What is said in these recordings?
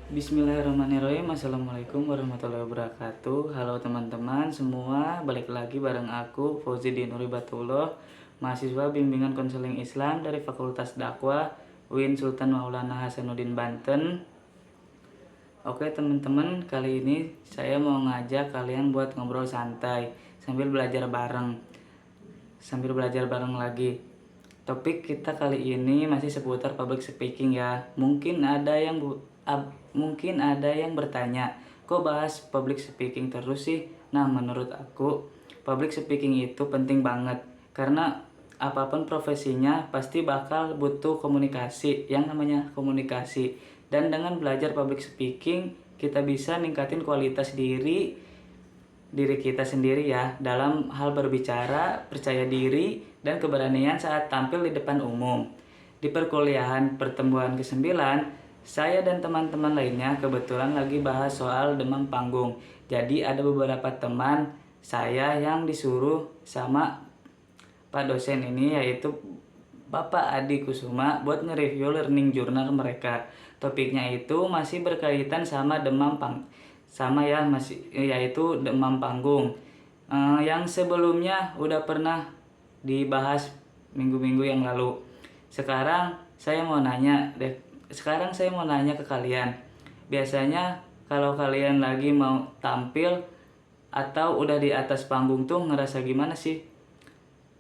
Bismillahirrahmanirrahim. Assalamualaikum warahmatullahi wabarakatuh. Halo teman-teman semua, balik lagi bareng aku Fauzi Nuribatullah, mahasiswa bimbingan konseling Islam dari Fakultas Dakwah UIN Sultan Maulana Hasanuddin Banten. Oke teman-teman, kali ini saya mau ngajak kalian buat ngobrol santai sambil belajar bareng lagi. Topik kita kali ini masih seputar public speaking ya. Mungkin ada yang bertanya, kok bahas public speaking terus sih? Nah, menurut aku, public speaking itu penting banget. Karena apapun profesinya pasti bakal butuh komunikasi, yang namanya komunikasi. Dan dengan belajar public speaking, kita bisa ningkatin kualitas diri kita sendiri ya, dalam hal berbicara, percaya diri, dan keberanian saat tampil di depan umum. Di perkuliahan pertemuan ke-9, saya dan teman-teman lainnya kebetulan lagi bahas soal demam panggung. Jadi ada beberapa teman saya yang disuruh sama Pak dosen ini, yaitu Bapak Adi Kusuma, buat nge-review learning journal mereka. Topiknya itu masih berkaitan sama yaitu demam panggung. Yang sebelumnya udah pernah dibahas minggu-minggu yang lalu. Sekarang saya mau nanya ke kalian. Biasanya kalau kalian lagi mau tampil atau udah di atas panggung tuh ngerasa gimana sih?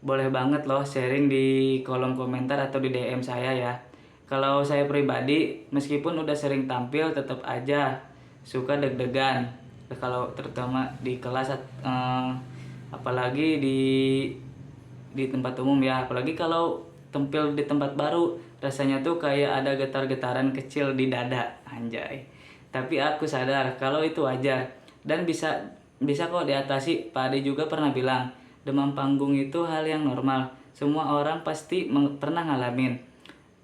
Boleh banget loh sharing di kolom komentar atau di DM saya ya. Kalau saya pribadi, meskipun udah sering tampil, tetap aja suka deg-degan. Kalau terutama di kelas, apalagi di tempat umum ya. Apalagi kalau tampil di tempat baru, rasanya tuh kayak ada getar-getaran kecil di dada, anjay. Tapi aku sadar kalau itu wajar dan bisa kok diatasi. Pak Ade juga pernah bilang, demam panggung itu hal yang normal. Semua orang pasti pernah ngalamin.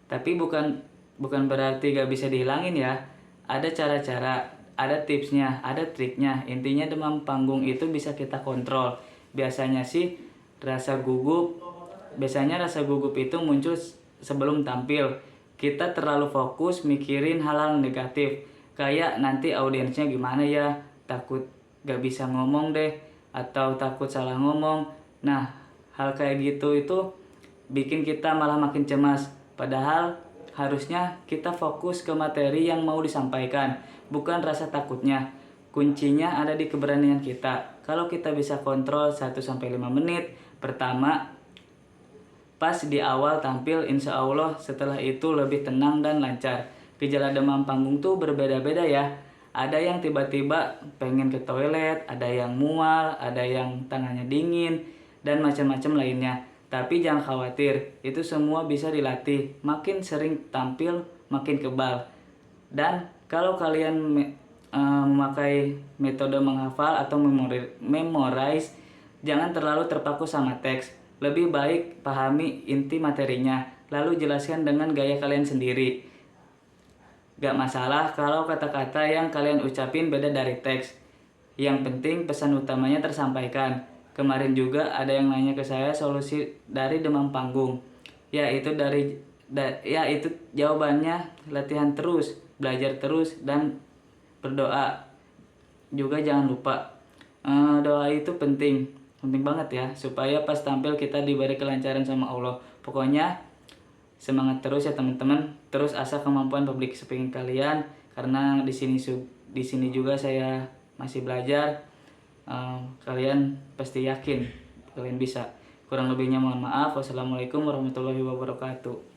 Tapi bukan berarti gak bisa dihilangin ya. Ada cara-cara, ada tipsnya, ada triknya. Intinya demam panggung itu bisa kita kontrol. Biasanya rasa gugup itu muncul sebelum tampil. Kita terlalu fokus mikirin hal-hal negatif. Kayak nanti audiensnya gimana ya, takut gak bisa ngomong deh, atau takut salah ngomong. Nah, hal kayak gitu itu bikin kita malah makin cemas. Padahal harusnya kita fokus ke materi yang mau disampaikan, bukan rasa takutnya. Kuncinya ada di keberanian kita. Kalau kita bisa kontrol 1-5 menit pertama pas di awal tampil, insya Allah setelah itu lebih tenang dan lancar. Gejala demam panggung tuh berbeda-beda ya. Ada yang tiba-tiba pengen ke toilet, ada yang mual, ada yang tangannya dingin, dan macam-macam lainnya. Tapi jangan khawatir, itu semua bisa dilatih. Makin sering tampil, makin kebal. Dan kalau kalian memakai metode menghafal atau memorize, jangan terlalu terpaku sama teks. Lebih baik pahami inti materinya, lalu jelaskan dengan gaya kalian sendiri. Gak masalah kalau kata-kata yang kalian ucapin beda dari teks. Yang penting pesan utamanya tersampaikan. Kemarin juga ada yang nanya ke saya solusi dari demam panggung. Itu jawabannya latihan terus, belajar terus, dan berdoa. Juga jangan lupa, doa itu penting banget ya, supaya pas tampil kita diberi kelancaran sama Allah. Pokoknya semangat terus ya teman-teman, terus asah kemampuan public speaking kalian, karena di sini juga saya masih belajar. Kalian pasti yakin kalian bisa. Kurang lebihnya mohon maaf. Wassalamualaikum warahmatullahi wabarakatuh.